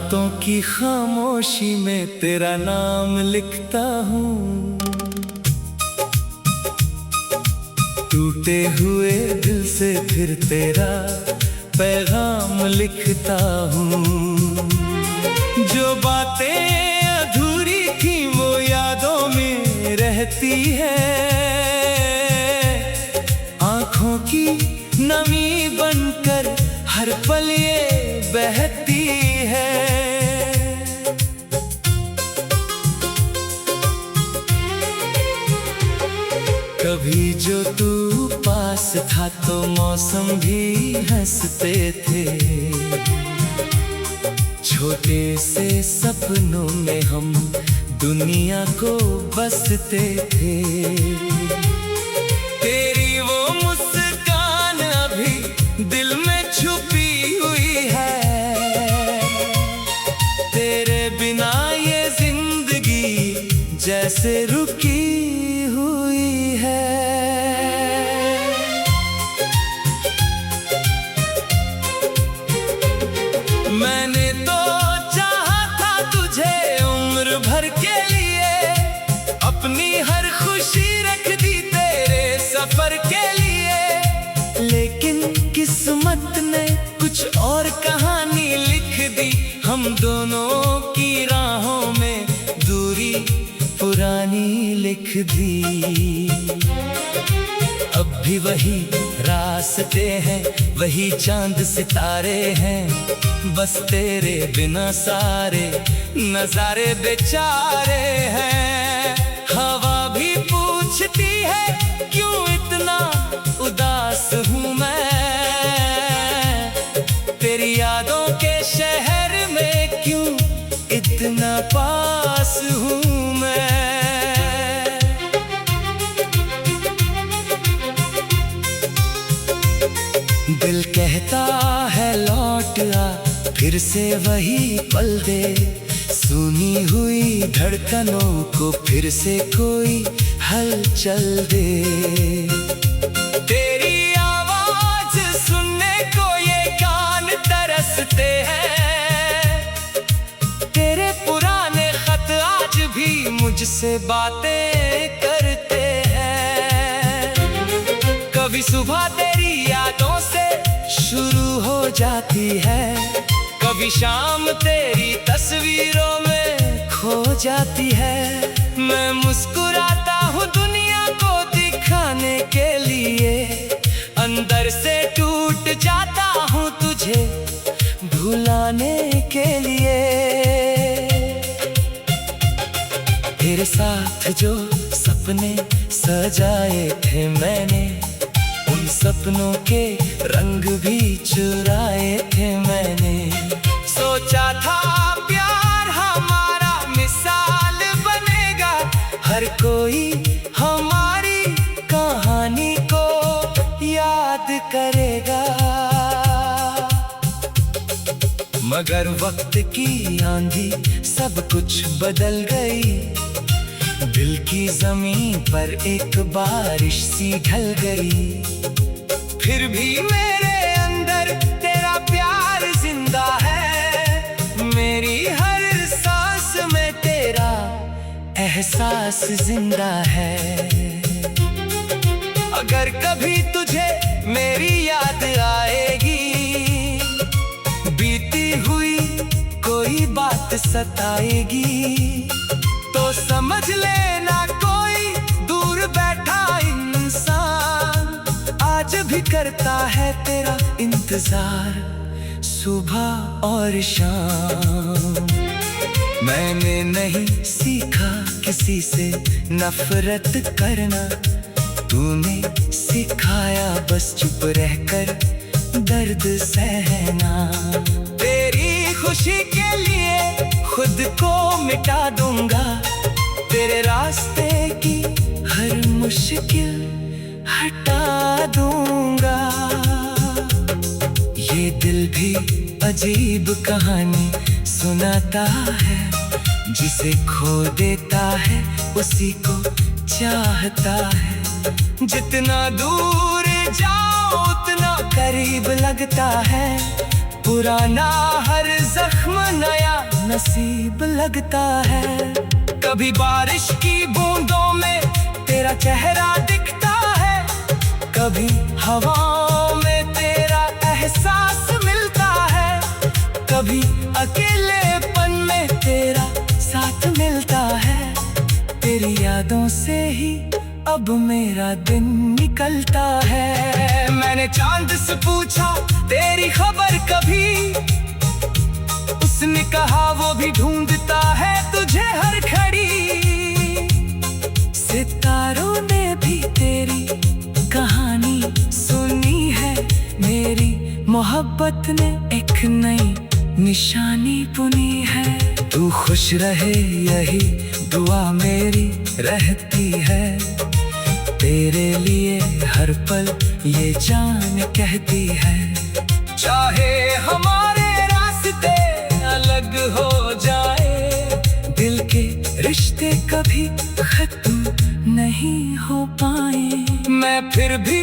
रातों की खामोशी में तेरा नाम लिखता हूँ, टूटे हुए दिल से फिर तेरा पैगाम लिखता हूँ। जो बातें अधूरी थी वो यादों में रहती है, आँखों की नमी बनकर हर पल ये बहती है। कभी जो तू पास था तो मौसम भी हंसते थे, छोटे से सपनों में हम दुनिया को बसते थे। तेरी वो मुस्कान अभी दिल में छुपी हुई है, तेरे बिना ये जिंदगी जैसे रुकी हुई है। मैंने तो चाहा था तुझे उम्र भर के लिए, अपनी हर खुशी रख दी तेरे सफर के लिए, लेकिन किस्मत ने कुछ और कहानी लिख दी। हम दोनों की राहों में दूरी पुरानी लिख दी। अब भी वही रास्ते हैं, वही चांद सितारे हैं, बस तेरे बिना सारे नजारे बेचारे हैं। हवा भी पूछती है क्यों इतना उदास हूँ मैं, तेरी यादों के शहर में क्यों इतना पास हूँ मैं। दिल कहता है लौट आ, फिर से वही पल दे, सुनी हुई धड़कनों को फिर से कोई हलचल दे। तेरी आवाज सुनने को ये कान तरसते हैं, तेरे पुराने खत आज भी मुझसे बातें करते हैं। कभी सुबह तेरी यादों से शुरू हो जाती है, कभी शाम तेरी तस्वीरों में खो जाती है। मैं मुस्कुराता हूँ दुनिया को दिखाने के लिए, अंदर से टूट जाता हूँ तुझे भुलाने के लिए। तेरे साथ जो सपने सजाए थे मैंने, उन सपनों के रंग भी चुराए थे मैंने। सोचा था प्यार हमारा मिसाल बनेगा, हर कोई हमारी कहानी को याद करेगा। मगर वक्त की आंधी सब कुछ बदल गई, दिल की जमीन पर एक बारिश सी ढल गई। फिर भी मेरे अंदर तेरा प्यार जिंदा है, मेरी हर सांस में तेरा एहसास जिंदा है। अगर कभी तुझे मेरी याद आएगी, बीती हुई कोई बात सताएगी, तो समझ लेना कोई दूर बैठा इंसान आज भी करता है तेरा इंतजार, सुबह और शाम। मैंने नहीं सीखा किसी से नफरत करना, तूने सिखाया बस चुप रहकर दर्द सहना। तेरी खुशी के लिए खुद को मिटा दूंगा, तेरे रास्ते की हर मुश्किल हटा दूंगा। ये दिल भी अजीब कहानी सुनाता है, जिसे खो देता है उसी को चाहता है। जितना दूर जाओ उतना करीब लगता है, पुराना हर जख्म नया नसीब लगता है। कभी बारिश की बूंदों में तेरा चेहरा दिखता है, कभी हवाओं में तेरा एहसास मिलता है, कभी अकेलेपन में तेरा साथ मिलता है। तेरी यादों से ही अब मेरा दिन निकलता है। मैंने चांद से पूछा तेरी खबर कभी, उसने कहा वो भी ढूंढता है तुझे हर घड़ी। सितारों ने भी तेरी कहानी सुनी है, मेरी मोहब्बत ने एक नई निशानी बुनी है। तू खुश रहे यही दुआ मेरी रहती है, तेरे लिए हर पल ये जान कहती है। चाहे हमारे रास्ते अलग हो जाए, दिल के रिश्ते कभी खत्म नहीं हो पाए। मैं फिर भी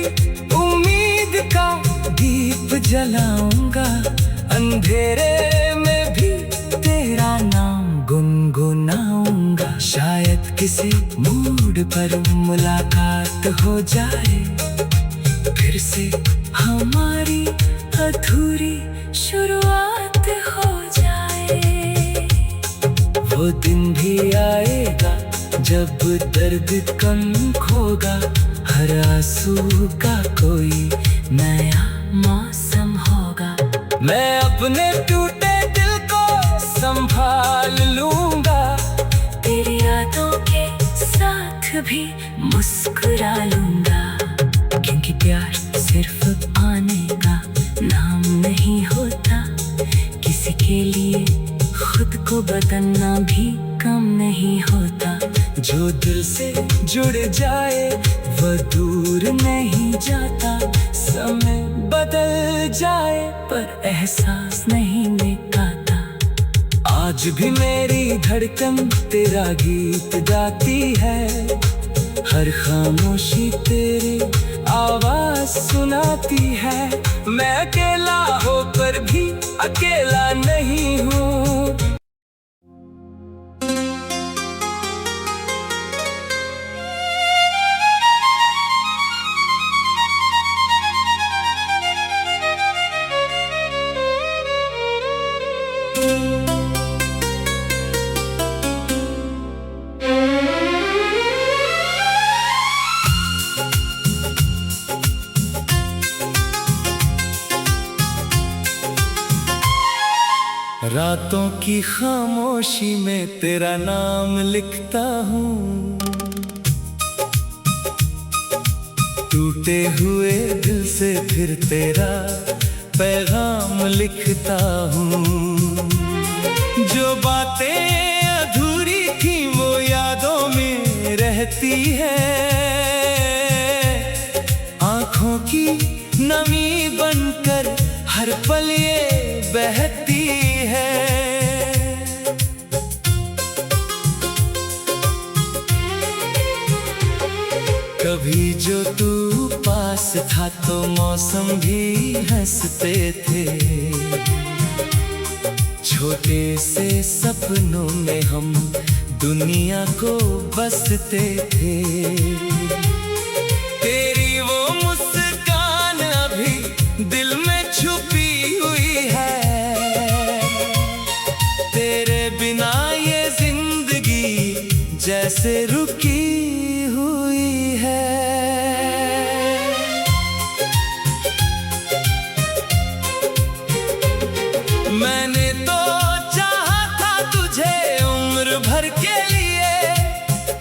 उम्मीद का दीप जलाऊंगा, अंधेरे में भी तेरा नाम गुनगुनाऊंगा। शायद किसी मूड पर मुलाकात हो जाए, फिर से हमारी अधूरी शुरुआत हो जाए। वो दिन भी आएगा जब दर्द कम होगा, हर आंसू का कोई नया मौसम होगा। मैं अपने टूटे दिल को संभाल लूंगा, तेरी यादों के साथ भी मुस्कुरा लूंगा। क्योंकि प्यार सिर्फ आने का नाम नहीं होता, किसी के लिए खुद को बदलना भी कम नहीं होता। जो दिल से जुड़ जाए वह दूर नहीं जाता, समय बदल जाए पर एहसास नहीं मिटाता। आज भी मेरी धड़कन तेरा गीत गाती है, हर खामोशी तेरी आवाज सुनाती है। मैं अकेला होकर भी अकेला नहीं हूँ। रातों की खामोशी में तेरा नाम लिखता हूँ, टूटे हुए दिल से फिर तेरा पैगाम लिखता हूँ। जो बातें अधूरी थी वो यादों में रहती है, आँखों की नमी बनकर हर पल ये बहती है। कभी जो तू पास था तो मौसम भी हंसते थे, छोटे से सपनों में हम दुनिया को बसते थे। तेरी वो मुस्कान अभी दिल में छुपी हुई है, तेरे बिना ये जिंदगी जैसे रुकी हुई है। मैंने तो चाहा था तुझे उम्र भर के लिए,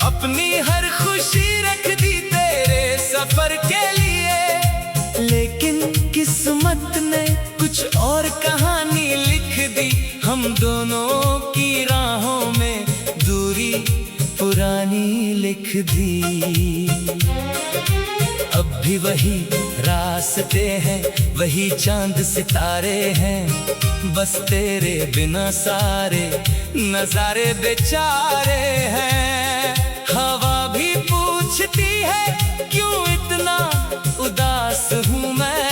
अपनी हर खुशी रख दी तेरे सफर के लिए। लेकिन किस्मत ने कुछ और कहानी लिख दी, हम दोनों की राहों में दूरी पुरानी लिख दी। अब भी वही रास्ते हैं, वही चांद सितारे हैं, बस तेरे बिना सारे नजारे बेचारे हैं। हवा भी पूछती है क्यों इतना उदास हूँ मैं,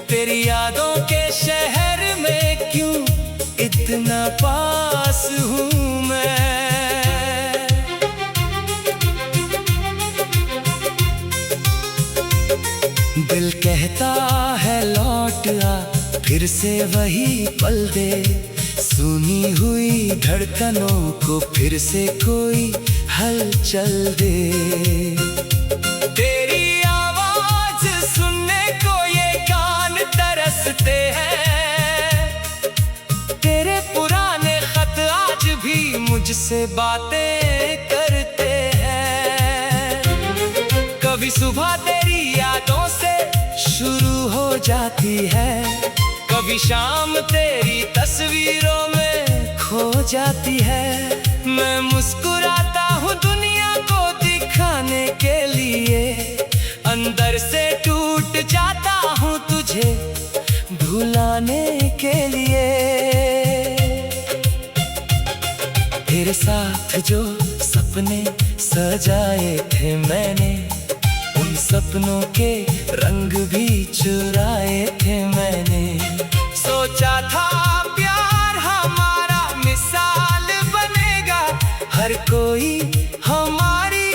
तेरी यादों कितना पास हूँ मैं। दिल कहता है लौट आ, फिर से वही पल दे, सुनी हुई धड़कनों को फिर से कोई हलचल दे। तेरी आवाज सुनने को ये कान तरसते हैं, तेरे पुराने खत आज भी मुझसे बातें करते हैं। कभी सुबह तेरी यादों से शुरू हो जाती है, कभी शाम तेरी तस्वीरों में खो जाती है। मैं मुस्कुराता हूँ दुनिया को दिखाने के लिए, अंदर से टूट जाता हूँ तुझे भुलाने के लिए। तेरे साथ जो सपने सजाए थे मैंने, उन सपनों के रंग भी चुराए थे मैंने। सोचा था प्यार हमारा मिसाल बनेगा, हर कोई हमारी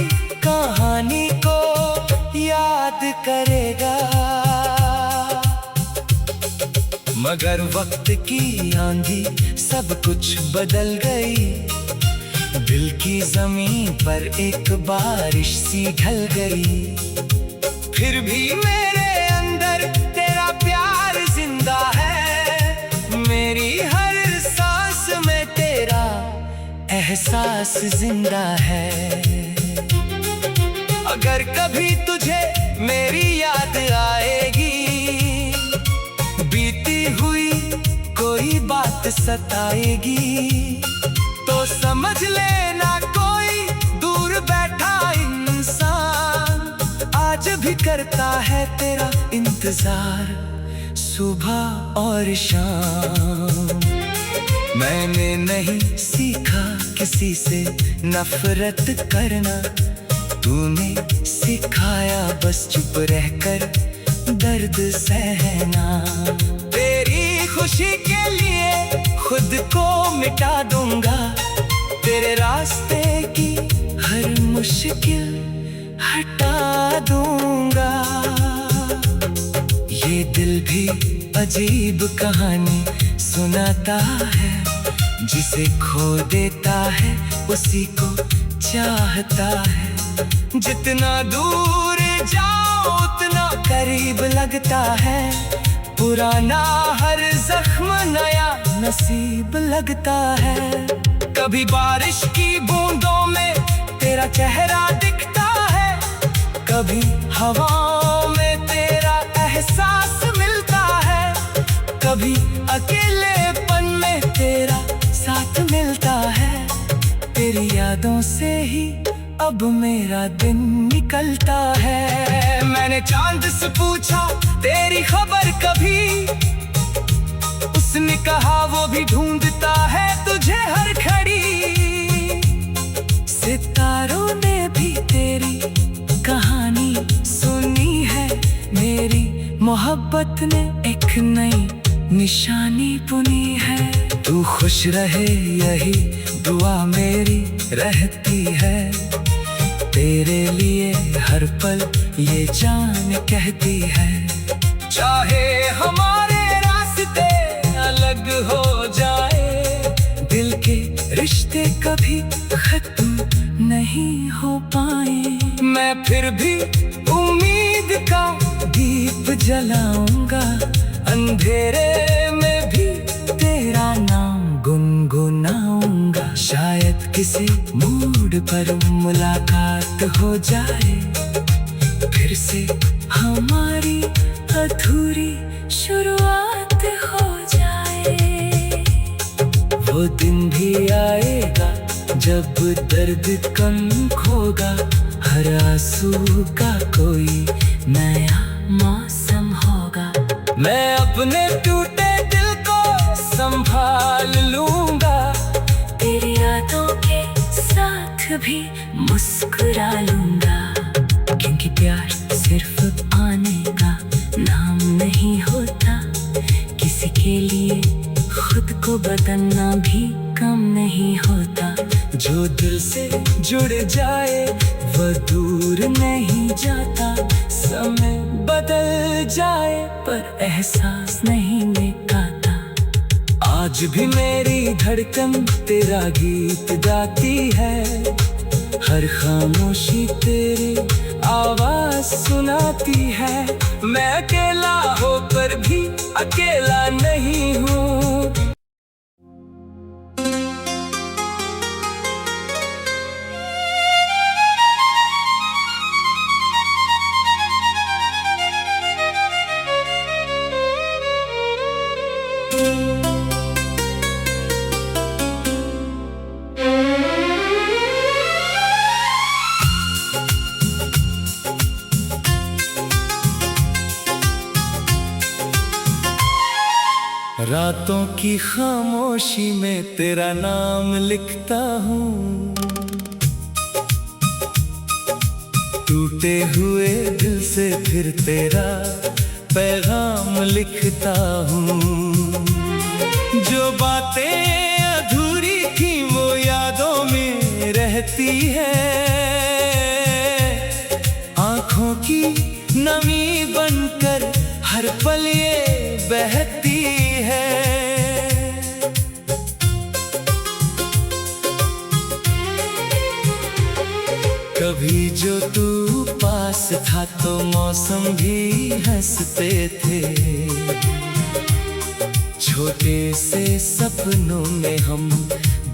कहानी को याद करेगा। मगर वक्त की आंधी सब कुछ बदल गई, दिल की जमीन पर एक बारिश सी ढल गई। फिर भी मेरे अंदर तेरा प्यार जिंदा है, मेरी हर सांस में तेरा एहसास जिंदा है। अगर कभी तुझे मेरी याद आएगी, बीती हुई कोई बात सताएगी, तो समझ लेना कोई दूर बैठा इंसान आज भी करता है तेरा इंतजार, सुबह और शाम। मैंने नहीं सीखा किसी से नफरत करना, तूने सिखाया बस चुप रहकर दर्द सहना। तेरी खुशी के लिए खुद को मिटा दूंगा, तेरे रास्ते की हर मुश्किल हटा दूंगा। ये दिल भी अजीब कहानी सुनाता है, जिसे खो देता है उसी को चाहता है। जितना दूर जाओ उतना करीब लगता है, पुराना हर जख्म नया नसीब लगता है। कभी बारिश की बूंदों में तेरा चेहरा दिखता है, कभी हवाओं में तेरा एहसास मिलता है, कभी अकेलेपन में तेरा साथ मिलता है। तेरी यादों से ही अब मेरा दिन निकलता है। मैंने चांद से पूछा तेरी खबर कभी, उसने कहा वो भी ढूंढता है तुझे हर घड़ी। सितारों ने भी तेरी कहानी सुनी है, मेरी मोहब्बत ने एक नई निशानी बुनी है। तू खुश रहे यही दुआ मेरी रहती है, तेरे लिए हर पल ये जान कहती है। चाहे हमारे रास्ते अलग हो जाए, दिल के रिश्ते कभी खत्म नहीं हो पाए। मैं फिर भी उम्मीद का दीप जलाऊंगा, अंधेरे में भी तेरा नाम गुनगुनाऊंगा। शायद किसी मूड पर मुलाकात हो जाए, फिर से हमारी अधूरी शुरुआत हो जाए। वो दिन भी आएगा जब दर्द कम होगा, हर आंसू का कोई नया मौसम होगा। मैं अपने टूटे दिल को संभाल लूंगा, तेरी यादों के साथ भी मुस्कुरा लूंगा। क्योंकि प्यार सिर्फ आने का नाम नहीं होता, किसी के लिए खुद को बदलना भी कम नहीं होता। जो दिल से जुड़ जाए वह दूर नहीं जाता। समय बदल जाए पर एहसास नहीं मिटाता। आज भी मेरी धड़कन तेरा गीत गाती है। हर खामोशी तेरी आवाज सुनाती है। मैं अकेला होकर भी अकेला नहीं हूँ। रातों की खामोशी में तेरा नाम लिखता हूँ। टूटे हुए दिल से फिर तेरा पैगाम लिखता हूँ। जो बातें अधूरी थी वो यादों में रहती है। आँखों की नमी बनकर हर पल ये बहती है। कभी जो तू पास था तो मौसम भी हंसते थे। छोटे से सपनों में हम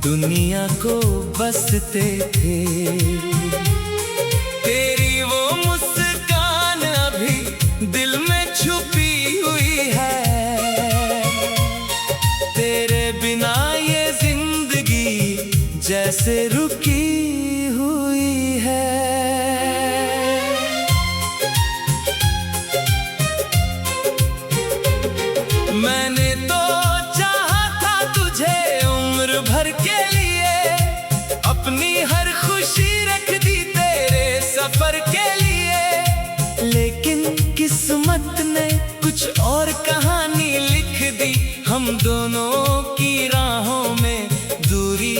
दुनिया को बसते थे। तेरी वो मुस्कान अभी दिल में छुपी हुई है। तेरे बिना ये जिंदगी जैसे रुकी हुई है। मैंने तो चाहा था तुझे उम्र भर के लिए। अपनी हर खुशी रख दी तेरे सफर के लिए। लेकिन किस्मत ने कुछ और कहानी लिख दी। हम दोनों की राहों में दूरी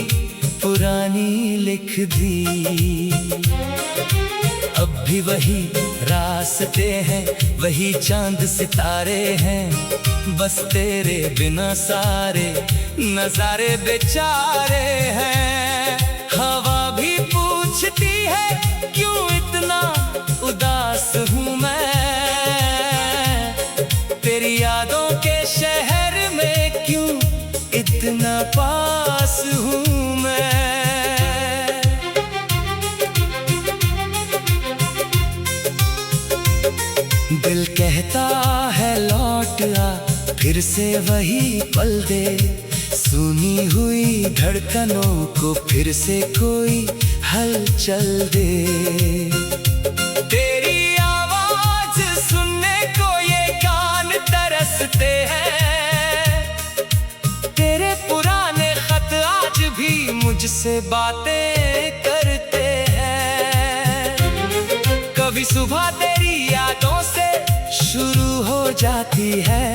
पुरानी लिख दी। अब भी वही रास्ते हैं, वही चांद सितारे हैं। बस तेरे बिना सारे नजारे बेचारे हैं। हवा भी पूछती है क्यों इतना उदास हूँ मैं। तेरी यादों के शहर में क्यों इतना पास हूँ मैं। दिल कहता है लौट आ, फिर से वही पल दे। सुनी हुई धड़कनों को फिर से कोई हलचल दे। तेरी आवाज सुनने को ये कान तरसते हैं। तेरे पुराने खत आज भी मुझसे बातें करते हैं। कभी सुबह तेरी यादों से शुरू हो जाती है।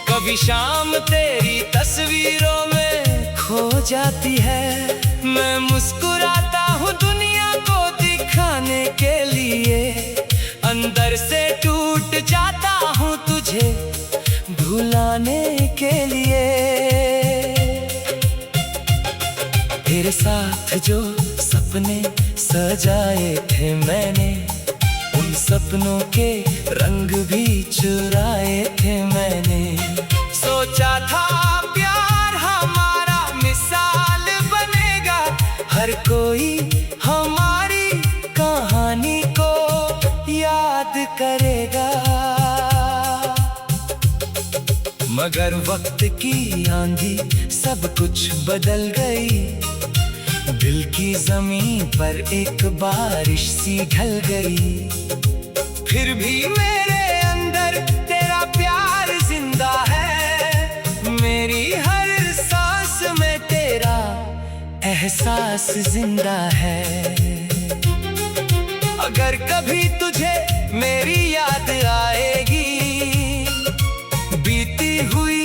कभी शाम तेरी तस्वीरों में खो जाती है। मैं मुस्कुराता हूँ दुनिया को दिखाने के लिए। अंदर से टूट जाता हूँ तुझे भुलाने के लिए। तेरे साथ जो सपने सजाए थे मैंने, उन सपनों के रंग भी चुराए थे मैंने। सोचा था प्यार हमारा मिसाल बनेगा। हर कोई हमारी कहानी को याद करेगा। मगर वक्त की आंधी सब कुछ बदल गई। दिल की जमीन पर एक बारिश सी ढल गई। फिर भी मेरे अंदर तेरा प्यार जिंदा है। मेरी हर सांस में तेरा एहसास जिंदा है। अगर कभी तुझे मेरी याद आएगी, बीती हुई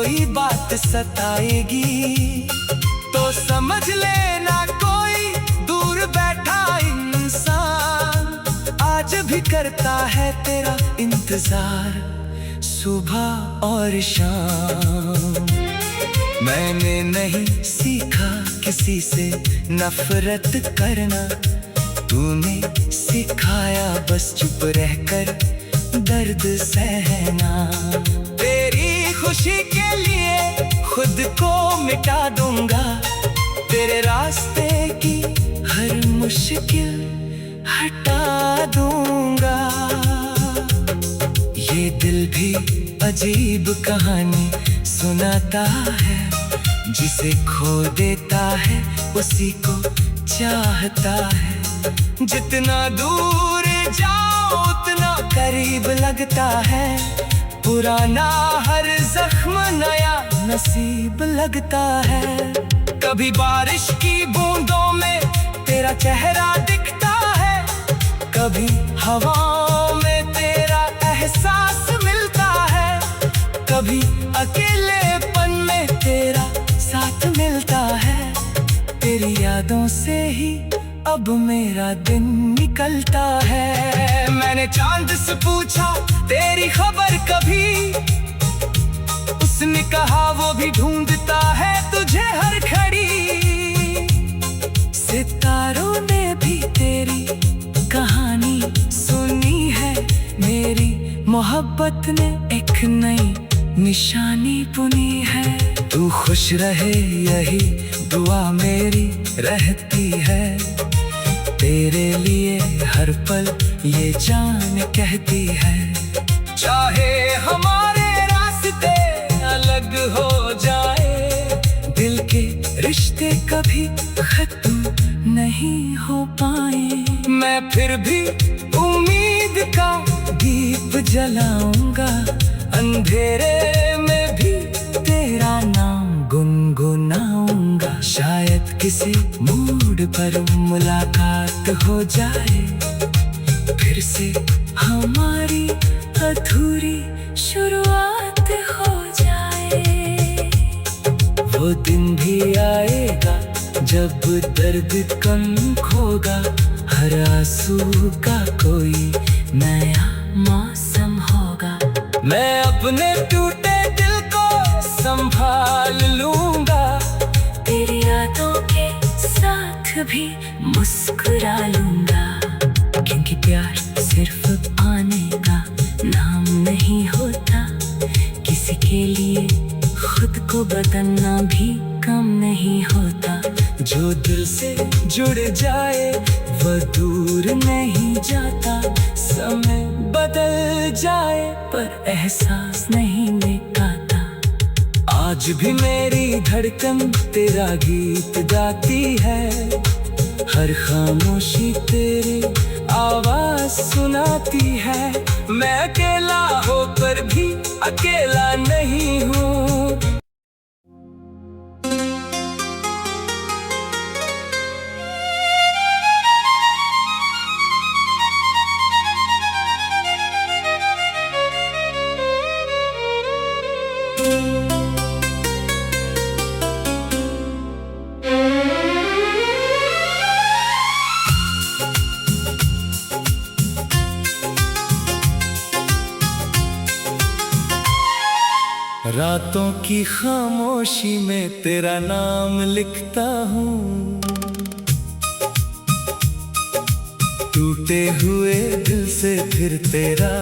कोई बात सताएगी तो समझ लेना कोई दूर बैठा इंसान आज भी करता है तेरा इंतजार सुबह और शाम। मैंने नहीं सीखा किसी से नफरत करना, तूने सिखाया बस चुप रहकर दर्द सहना। तेरी खुशी के लिए खुद को मिटा दूंगा, तेरे रास्ते की हर मुश्किल हटा दूंगा। ये दिल भी अजीब कहानी सुनाता है, जिसे खो देता है उसी को चाहता है। जितना दूर जाओ उतना करीब लगता है, पुराना हर जख्म नया नसीब लगता है। कभी बारिश की बूंदों में तेरा चेहरा दिखता है, कभी हवाओं में तेरा एहसास मिलता है, कभी अकेलेपन में तेरा साथ मिलता है। तेरी यादों से ही अब मेरा दिन निकलता है। मैंने चांद से पूछा तेरी खबर कभी, उसने कहा वो भी ढूंढता है तुझे हर घड़ी। सितारों ने भी तेरी कहानी सुनी है, मेरी मोहब्बत ने एक नई निशानी बुनी है। तू खुश रहे यही दुआ मेरी रहती है, तेरे लिए हर पल ये जान कहती है। चाहे हमारे रास्ते अलग हो जाए, दिल के रिश्ते कभी खत्म नहीं हो पाए। मैं फिर भी उम्मीद का दीप जलाऊंगा, अंधेरे में भी तेरा नाम गुनगुनाऊंगा। शायद किसी मूड पर मुलाकात हो जाए, फिर से हमारी अधूरी शुरुआत हो जाए। वो दिन भी आएगा जब दर्द कम होगा, हर आंसू का कोई नया मौसम होगा। मैं अपने टूटे दिल को संभाल लूंगा, तेरी यादों के साथ भी मुस्कुरा लूंगा। क्योंकि प्यार सिर्फ आने का नाम नहीं होता, किसी के लिए खुद को बदलना भी कम नहीं होता। जो दिल से जुड़ जाए वह दूर नहीं जाता, समय बदल जाए पर एहसास नहीं मिटाता। आज भी मेरी धड़कन तेरा गीत गाती है, हर खामोशी तेरी आवाज सुनाती है। मैं अकेला होकर भी अकेला नहीं हूँ। रातों की खामोशी में तेरा नाम लिखता हूँ, टूटे हुए दिल से फिर तेरा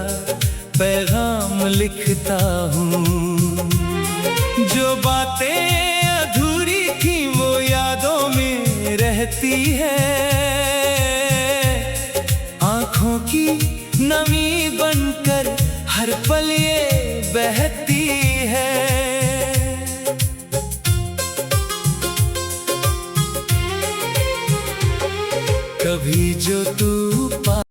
पैगाम लिखता हूँ। जो बातें अधूरी थी वो यादों में रहती है, आँखों की नमी बनकर हर पल ये बहती है। कभी जो तू